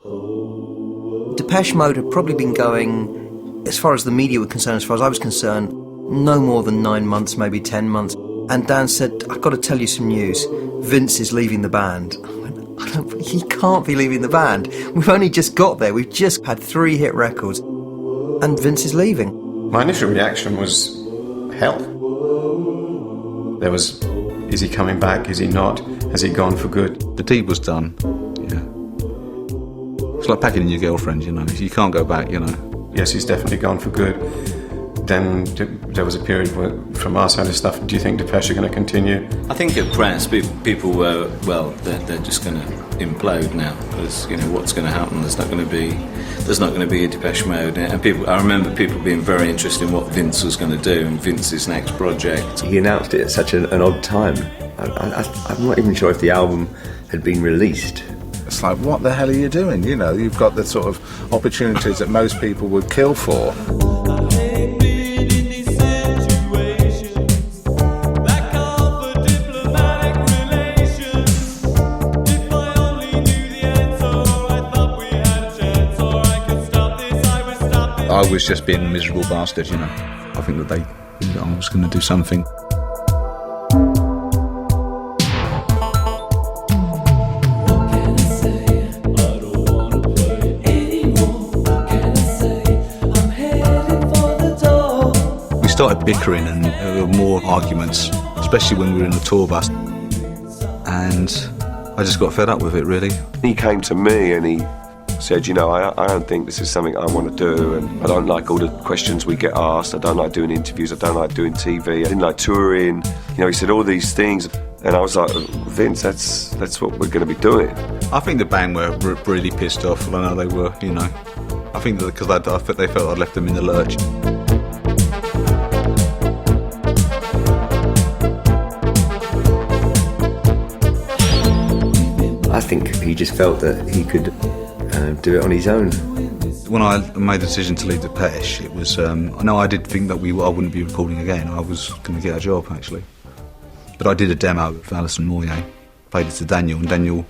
Depeche Mode had probably been going, as far as the media were concerned, as far as I was concerned, no more than 9 months, maybe 10 months. And Dan said, I've got to tell you some news. Vince is leaving the band. I went, he can't be leaving the band. We've only just got there. We've just had 3 hit records. And Vince is leaving. My initial reaction was hell. There was, is he coming back? Is he not? Has he gone for good? The deed was done, yeah. It's like packing in your girlfriend, you know. You can't go back, you know. Yes, he's definitely gone for good. Then there was a period where, from our side of stuff, do you think Depeche are going to continue? I think at press, people were, well, they're just going to implode now, because, you know, what's going to happen? There's not going to be a Depeche Mode. And I remember people being very interested in what Vince was going to do and Vince's next project. He announced it at such an odd time. I'm not even sure if the album had been released. It's like, what the hell are you doing? You know, you've got the sort of opportunities that most people would kill for. I was just being a miserable bastard, you know. I think that I was going to do something. We started bickering and there were more arguments, especially when we were in the tour bus. And I just got fed up with it, really. He came to me and he said, you know, I don't think this is something I want to do, and I don't like all the questions we get asked. I don't like doing interviews. I don't like doing TV. I didn't like touring. You know, he said all these things, and I was like, Vince, that's what we're going to be doing. I think the band were really pissed off. I know they were, you know. I think that because they felt I'd left them in the lurch. I think he just felt that he could do it on his own. When I made the decision to leave Depeche, it was, I did think that I wouldn't be recording again. I was going to get a job, actually. But I did a demo with Alison Moyer, played it to Daniel, and Daniel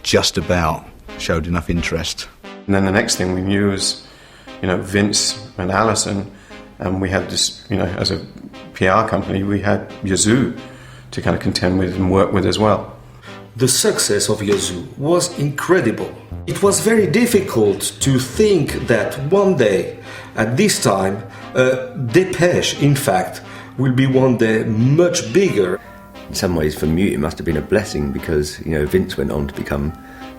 just about showed enough interest. And then the next thing we knew was, you know, Vince and Alison, and we had this, you know, as a PR company, we had Yazoo to kind of contend with and work with as well. The success of Yazoo was incredible. It was very difficult to think that one day, at this time, Depeche, in fact, will be one day much bigger. In some ways, for me, it must have been a blessing because, you know, Vince went on to become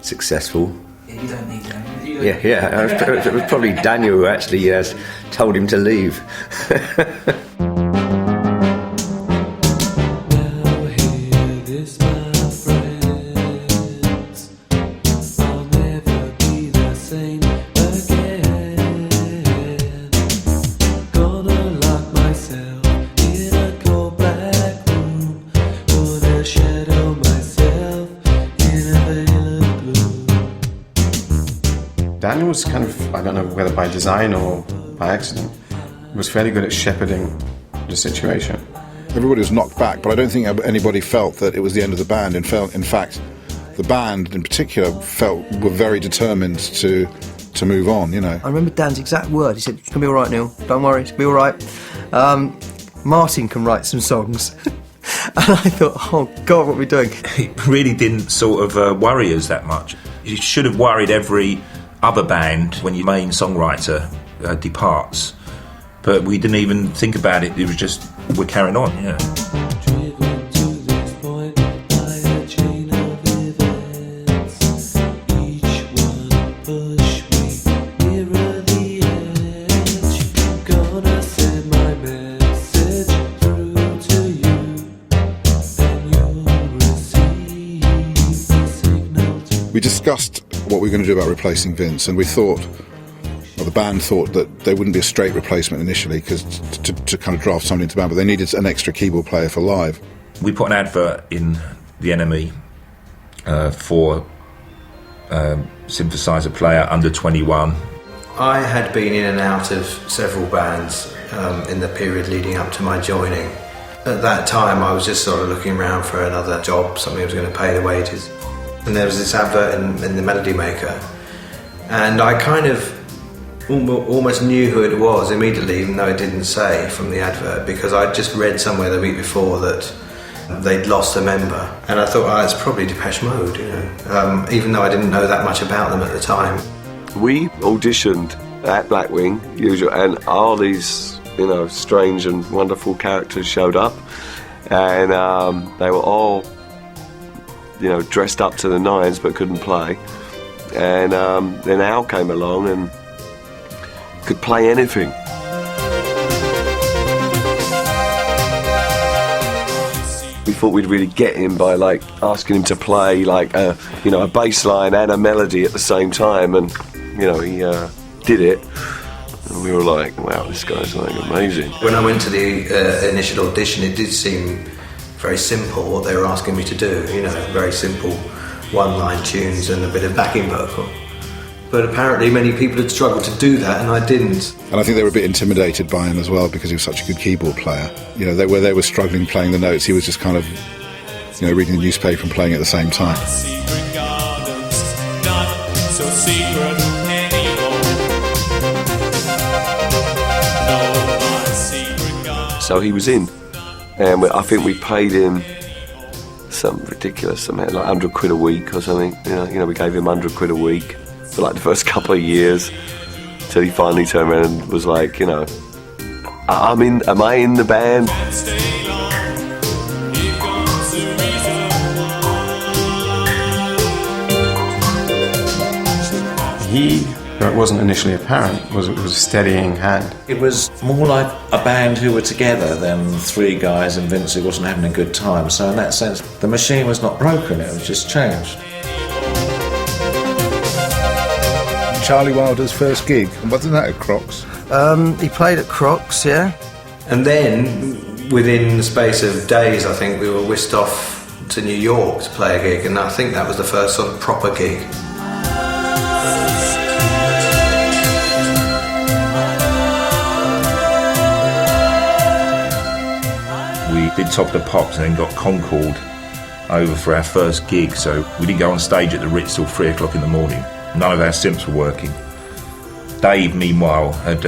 successful. Yeah, you don't need that. Yeah. It was probably Daniel who actually told him to leave. Daniel was kind of, I don't know whether by design or by accident, was fairly good at shepherding the situation. Everybody was knocked back, but I don't think anybody felt that it was the end of the band. In fact, the band in particular were very determined to move on, you know. I remember Dan's exact word. He said, it's going to be all right, Neil. Don't worry, it's going to be all right. Martin can write some songs. And I thought, oh, God, what are we doing? It really didn't sort of worry us that much. It should have worried every other band when your main songwriter departs. But we didn't even think about it. It was just, we're carrying on, yeah. We discussed what we were going to do about replacing Vince, and we thought, well, the band thought that there wouldn't be a straight replacement initially because to kind of draft somebody into the band, but they needed an extra keyboard player for live. We put an advert in the NME for synthesizer player under 21. I had been in and out of several bands in the period leading up to my joining. At that time I was just sort of looking around for another job, something that was going to pay the wages. And there was this advert in the Melody Maker And I kind of almost knew who it was immediately, even though it didn't say from the advert, because I'd just read somewhere the week before that they'd lost a member, and I thought, it's probably Depeche Mode, even though I didn't know that much about them at the time. We auditioned at Blackwing, usual, and all these, strange and wonderful characters showed up, and they were all, dressed up to the nines but couldn't play. And then Al came along and could play anything. We thought we'd really get him by asking him to play a bass line and a melody at the same time, and he did it, and we were like, wow, this guy's amazing. When I went to the initial audition, it did seem very simple what they were asking me to do, very simple one-line tunes and a bit of backing vocal. But apparently many people had struggled to do that, and I didn't. And I think they were a bit intimidated by him as well, because he was such a good keyboard player. Where they were struggling playing the notes, he was just kind of, reading the newspaper and playing at the same time. Secret gardens, not so secret anymore. No, my secret garden. So he was in, and I think we paid him some ridiculous amount, like 100 quid a week or something. We gave him 100 quid a week for the first couple of years, till he finally turned around and was like, am I in the band? It wasn't initially apparent, it was a steadying hand. It was more like a band who were together than three guys and Vince who wasn't having a good time. So in that sense, the machine was not broken, it was just changed. Charlie Wilder's first gig, wasn't that at Crocs? He played at Crocs, yeah. And then, within the space of days, I think we were whisked off to New York to play a gig, and I think that was the first sort of proper gig. We did Top of the Pops and then got Concord over for our first gig, so we didn't go on stage at the Ritz till 3 o'clock in the morning. None of our synths were working. Dave, meanwhile, had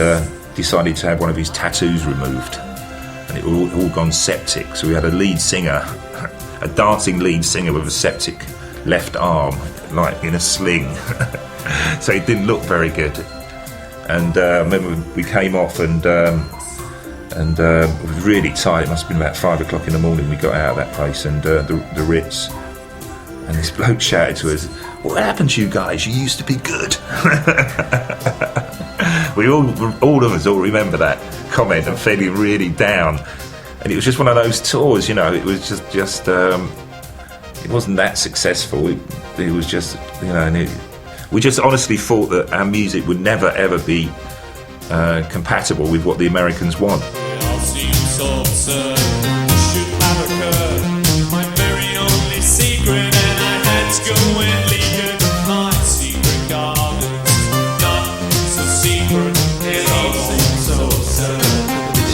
decided to have one of his tattoos removed, and it all gone septic. So we had a lead singer, a dancing lead singer with a septic left arm, like in a sling. So it didn't look very good. And I remember we came off and it was really tight. It must have been about 5 o'clock in the morning. We got out of that place and the Ritz, and this bloke shouted to us, "What happened to you guys? You used to be good." all of us remember that comment and feeling really down. And it was just one of those tours, it was just it wasn't that successful. It was just, we just honestly thought that our music would never ever be compatible with what the Americans want. It all seems so absurd. Should have occurred. My very only secret, and I had to go and leave it. My secret gardens, not so secret. It all seems so absurd.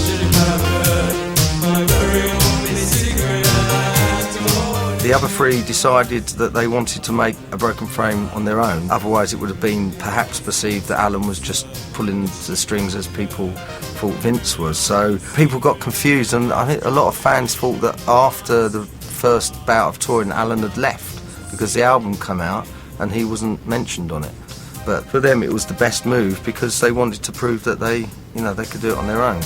Should have occurred. My very only secret, and I had to go. The other three decided that they wanted to make a Broken Frame on their own. Otherwise it would have been perhaps perceived that Alan was just pulling the strings as people thought Vince was. So people got confused, and I think a lot of fans thought that after the first bout of touring Alan had left because the album came out and he wasn't mentioned on it. But for them it was the best move because they wanted to prove that they could do it on their own.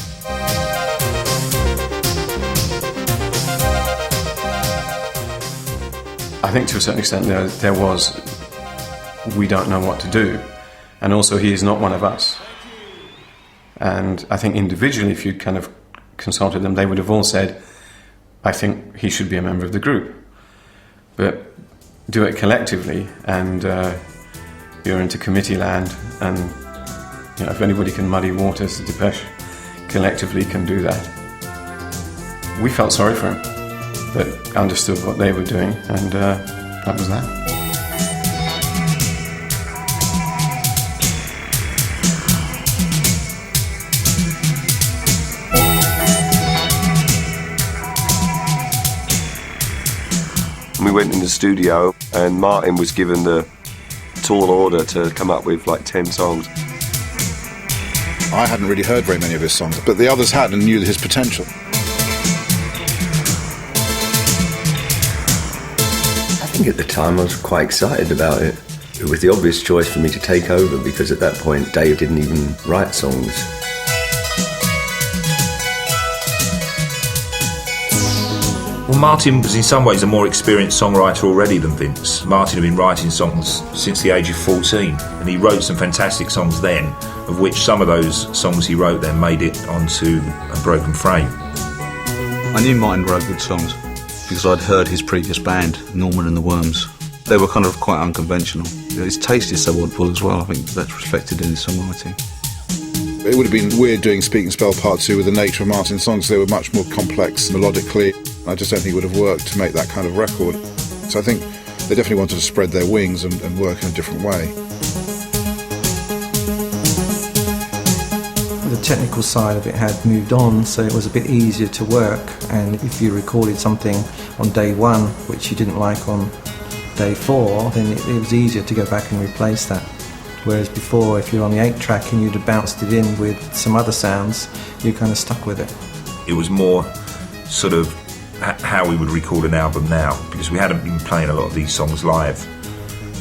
I think to a certain extent there was, we don't know what to do, and also he is not one of us. And I think individually, if you'd kind of consulted them, they would have all said, I think he should be a member of the group. But do it collectively, and you're into committee land, and if anybody can muddy waters, Depeche collectively can do that. We felt sorry for him, but understood what they were doing, and that was that. We went in the studio, and Martin was given the tall order to come up with like 10 songs. I hadn't really heard very many of his songs, but the others had and knew his potential. I think at the time I was quite excited about it. It was the obvious choice for me to take over because at that point Dave didn't even write songs. Well, Martin was in some ways a more experienced songwriter already than Vince. Martin had been writing songs since the age of 14, and he wrote some fantastic songs then, of which some of those songs he wrote then made it onto A Broken Frame. I knew Martin wrote good songs because I'd heard his previous band, Norman and the Worms. They were kind of quite unconventional. His taste is so oddball as well. I think that's reflected in his songwriting. It would have been weird doing Speak and Spell Part 2 with the nature of Martin's songs. They were much more complex melodically. I just don't think it would have worked to make that kind of record. So I think they definitely wanted to spread their wings and work in a different way. The technical side of it had moved on, so it was a bit easier to work, and if you recorded something on day 1 which you didn't like on day 4, then it was easier to go back and replace that. Whereas before, if you're on the 8-track and you'd have bounced it in with some other sounds, you're kind of stuck with it. It was more sort of how we would record an album now, because we hadn't been playing a lot of these songs live,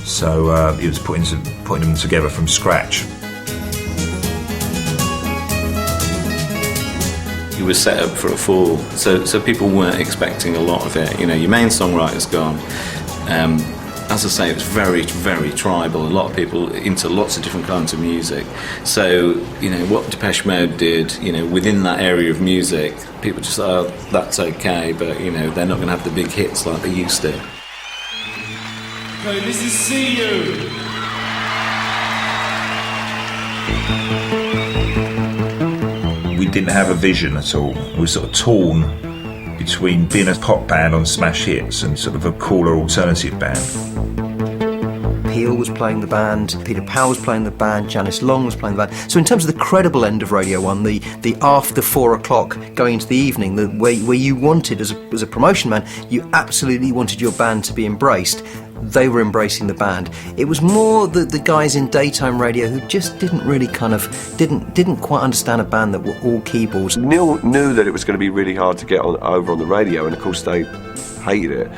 so it was putting them together from scratch. It was set up for a fall, so people weren't expecting a lot of it. You know, your main songwriter's gone. As I say, it was very, very tribal. A lot of people into lots of different kinds of music. So, you know, what Depeche Mode did, you know, within that area of music, people just thought, oh, that's okay, but, you know, they're not going to have the big hits like they used to. Okay, this is See You. We didn't have a vision at all. We were sort of torn between being a pop band on smash hits and sort of a cooler alternative band. Peel was playing the band, Peter Powell was playing the band, Janice Long was playing the band. So in terms of the credible end of Radio 1, the after 4 o'clock going into the evening, where you wanted, as a promotion man, you absolutely wanted your band to be embraced. They were embracing the band. It was more the guys in daytime radio who just didn't really didn't quite understand a band that were all keyboards. Neil knew that it was going to be really hard to get over on the radio, and of course they hated it.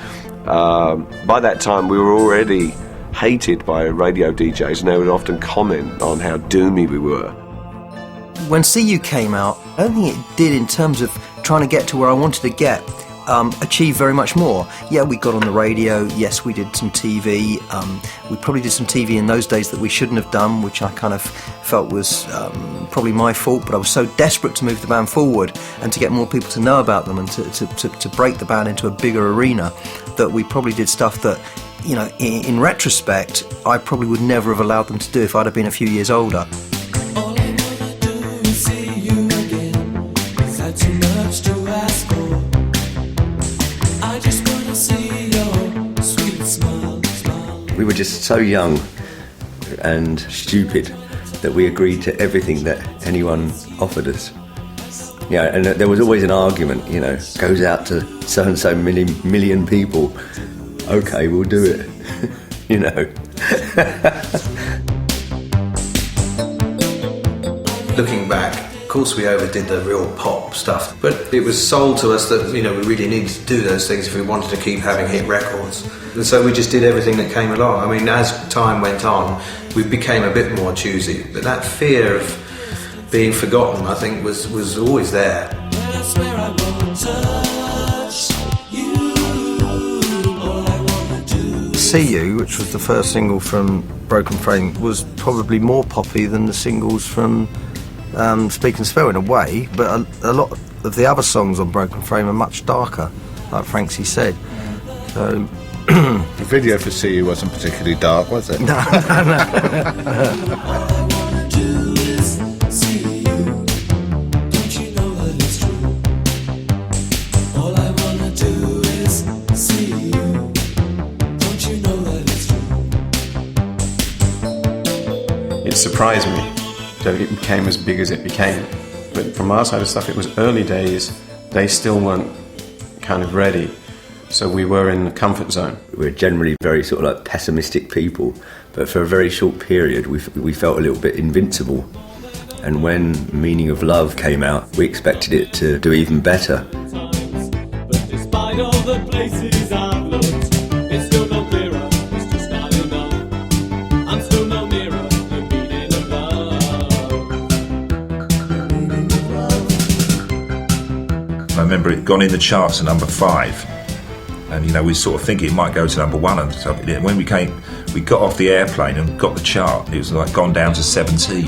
By that time we were already hated by radio DJs, and they would often comment on how doomy we were. When See You came out, I don't think it did in terms of trying to get to where I wanted to get. Achieve very much more. Yeah, we got on the radio, yes, we did some TV. We probably did some TV in those days that we shouldn't have done, which I kind of felt was probably my fault, but I was so desperate to move the band forward and to get more people to know about them and to break the band into a bigger arena, that we probably did stuff that, you know, in retrospect, I probably would never have allowed them to do if I'd have been a few years older. All I wanna do is see you again. Is that too much to ask for? I just wanna see your sweet smile. We were just so young and stupid that we agreed to everything that anyone offered us. Yeah, and there was always an argument, you know, goes out to so-and-so million people. Okay, we'll do it, you know. Looking back, of course we overdid the real pop stuff, but it was sold to us that, you know, we really needed to do those things if we wanted to keep having hit records. And so we just did everything that came along. I mean, as time went on, we became a bit more choosy, but that fear of being forgotten, I think, was always there. I swear I won't touch you. All I wanna do. See You, which was the first single from Broken Frame, was probably more poppy than the singles from Speak and Spell in a way, but a lot of the other songs on Broken Frame are much darker, like Francie said. So The video for See You wasn't particularly dark, was it? no. It surprised me that it became as big as it became. But from our side of stuff, it was early days. They still weren't kind of ready. So we were in the comfort zone. We're generally very sort of like pessimistic people, but for a very short period we felt a little bit invincible. And when Meaning of Love came out, we expected it to do even better. But despite all the places I've looked, it's still no clearer, it's just not enough. I'm still no nearer the meaning of love. I remember it gone in the charts at number 5, and you know we sort of think it might go to number 1. And so when we got off the airplane and got the chart, it was like gone down to 17.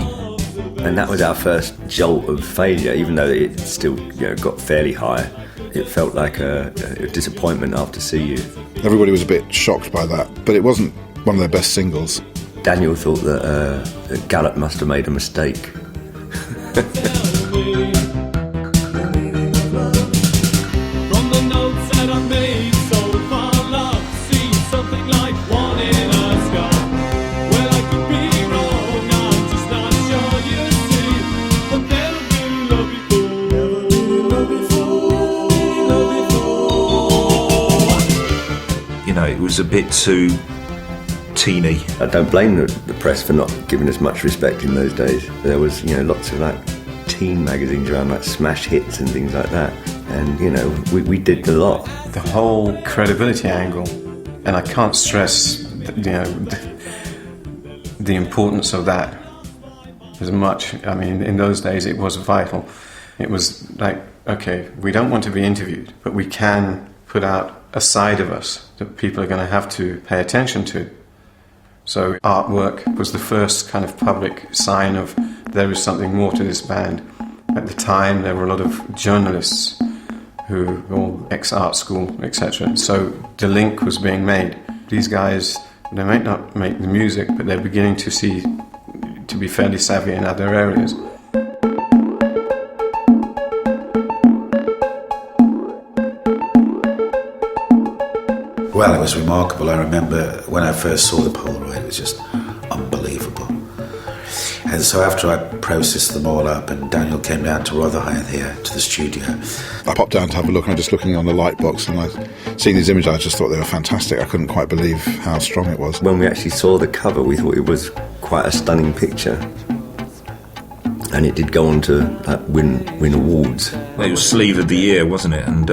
And that was our first jolt of failure, even though it still got fairly high. It felt like a disappointment after See You. Everybody was a bit shocked by that, but it wasn't one of their best singles. Daniel thought that Gallup must have made a mistake. From the notes that I've made so far, love seems something like one in a sky. Well, I could be wrong, I'm just not sure, you see. But there'll be love before. You know, it was a bit too teeny. I don't blame the press for not giving us much respect in those days. There was, lots of like teen magazines around, like Smash Hits and things like that. And, we did a lot. The whole credibility angle, and I can't stress, the importance of that as much. I mean, in those days it was vital. It was like, okay, we don't want to be interviewed, but we can put out a side of us that people are going to have to pay attention to. So artwork was the first kind of public sign of there is something more to this band. At the time, there were a lot of journalists who were all ex-art school, etc. So the link was being made. These guys, they might not make the music, but they're beginning to be fairly savvy in other areas. Well, it was remarkable. I remember when I first saw the Polaroid, it was just unbelievable. And so after I processed them all up, and Daniel came down to Rotherhithe here, to the studio. I popped down to have a look, and I was just looking on the light box, and I seeing these images, I just thought they were fantastic. I couldn't quite believe how strong it was. When we actually saw the cover, we thought it was quite a stunning picture. And it did go on to win awards. It was Sleeve of the Year, wasn't it? And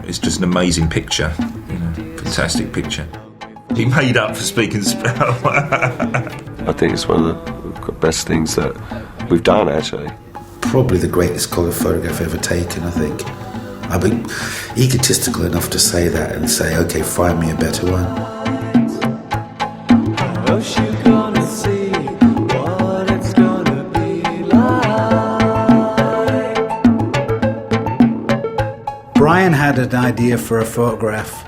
it's just an amazing picture. Fantastic picture. He made up for Speak and Spell. I think it's one of the best things that we've done, actually. Probably the greatest colour photograph ever taken, I think. I'd be egotistical enough to say that and say, OK, find me a better one. Brian had an idea for a photograph,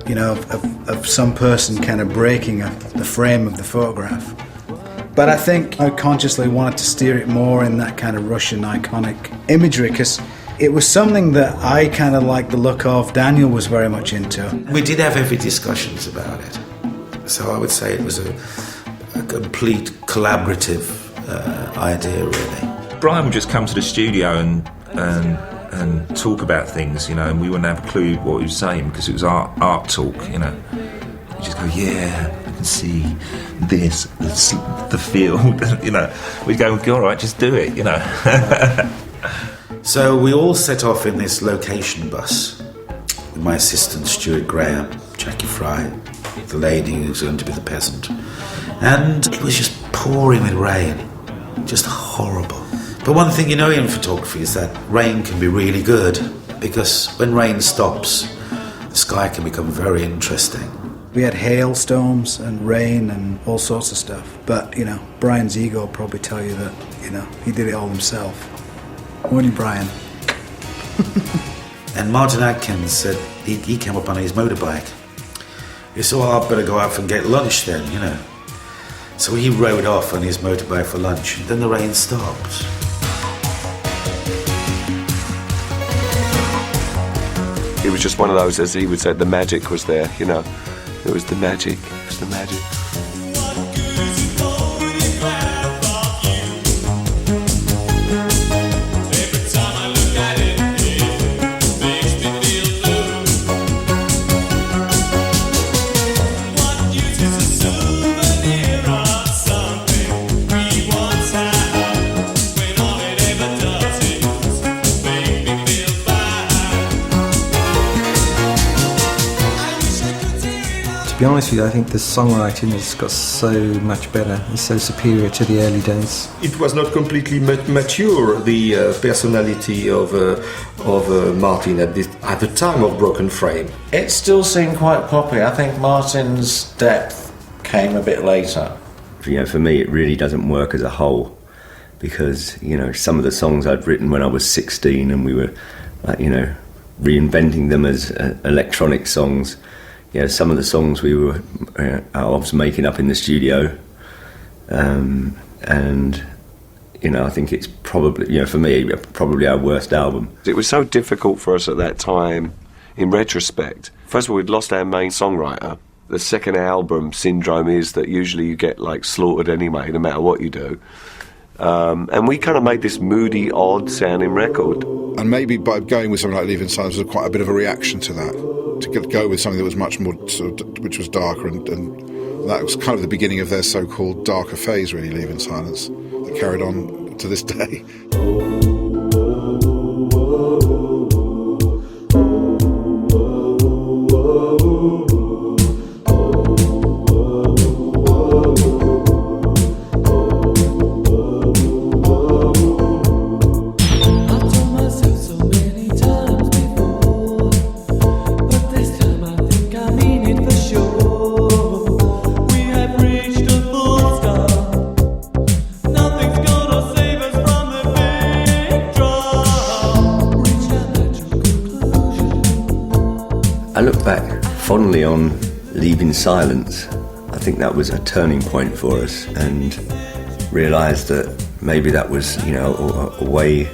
of some person kind of breaking the frame of the photograph. But I think I consciously wanted to steer it more in that kind of Russian iconic imagery, because it was something that I kind of liked the look of. Daniel was very much into. We did have heavy discussions about it. So I would say it was a complete collaborative idea, really. Brian would just come to the studio and talk about things, and we wouldn't have a clue what he was saying because it was art talk, He'd just go, yeah, I can see this, the field, We'd go, all right, just do it, So we all set off in this location bus with my assistant Stuart Graham, Jackie Fry, the lady who's going to be the peasant, and it was just pouring with rain, just horrible. But one thing in photography is that rain can be really good, because when rain stops, the sky can become very interesting. We had hailstorms and rain and all sorts of stuff. But, Brian's ego will probably tell you that, he did it all himself. Morning, Brian. And Martin Atkins said he came up on his motorbike. He said, well, I'd better go out and get lunch then, So he rode off on his motorbike for lunch, and then the rain stopped. It was just one of those, as he would say, the magic was there, It was the magic. It was the magic. To be honest with you, I think the songwriting has got so much better. It's so superior to the early days. It was not completely mature, the personality of Martin at the time of Broken Frame. It still seemed quite poppy. I think Martin's depth came a bit later. You know, for me, it really doesn't work as a whole, because, you know, some of the songs I'd written when I was 16 and we were, you know, reinventing them as electronic songs. You know, some of the songs I was making up in the studio, and, you know, I think it's probably, you know, for me, probably our worst album. It was so difficult for us at that time, in retrospect. First of all, we'd lost our main songwriter. The second album syndrome is that usually you get, like, slaughtered anyway, no matter what you do. And we kind of made this moody, odd-sounding record. And maybe by going with something like Leaving Silence was quite a bit of a reaction to that, to go with something that was much more, sort of, which was darker, and that was kind of the beginning of their so-called darker phase, really, Leaving Silence, that carried on to this day. I look back fondly on Leaving Silence. I think that was a turning point for us, and realised that maybe that was, you know, a way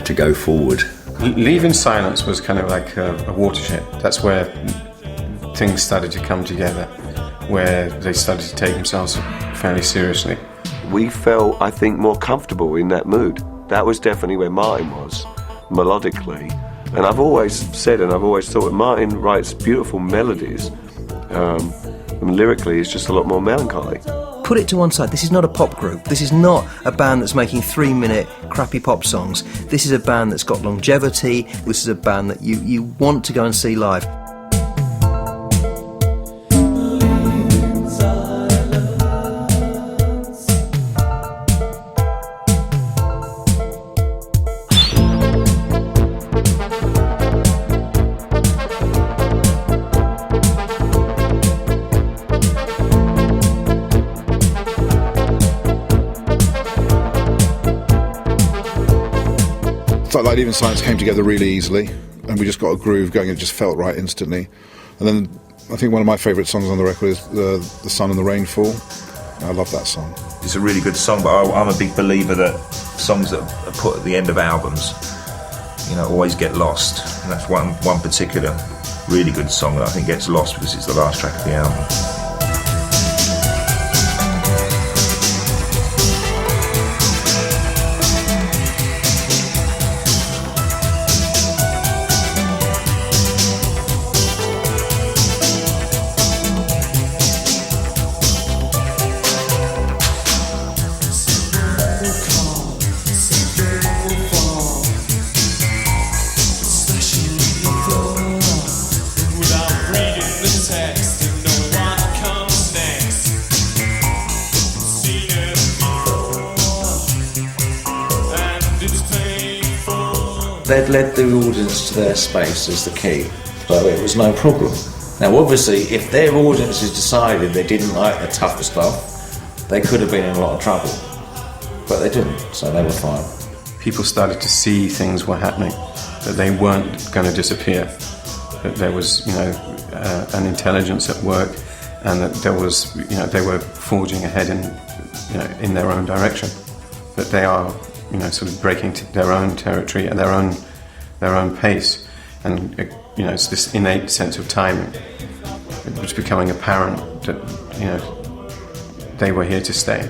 to go forward. Leaving Silence was kind of like a watershed. That's where things started to come together, where they started to take themselves fairly seriously. We felt, I think, more comfortable in that mood. That was definitely where Martin was, melodically. And I've always said, and I've always thought, Martin writes beautiful melodies, and lyrically it's just a lot more melancholy. Put it to one side. This is not a pop group. This is not a band that's making 3-minute crappy pop songs. This is a band that's got longevity. This is a band that you want to go and see live. Like Leaving Silence came together really easily, and we just got a groove going. It just felt right instantly. And then I think one of my favourite songs on the record is The Sun and the Rainfall. I love that song. It's a really good song, but I'm a big believer that songs that are put at the end of albums, you know, always get lost. And that's one particular really good song that I think gets lost because it's the last track of the album. They'd led the audience to their space as the key, so it was no problem. Now obviously, if their audiences decided they didn't like the tougher stuff, they could have been in a lot of trouble, but they didn't, so they were fine. People started to see things were happening, that they weren't going to disappear, that there was, you know, an intelligence at work, and that there was, you know, they were forging ahead in, you know, in their own direction, that they are, you know, sort of breaking their own territory and their own pace, and, you know, it's this innate sense of timing. It was becoming apparent that, you know, they were here to stay.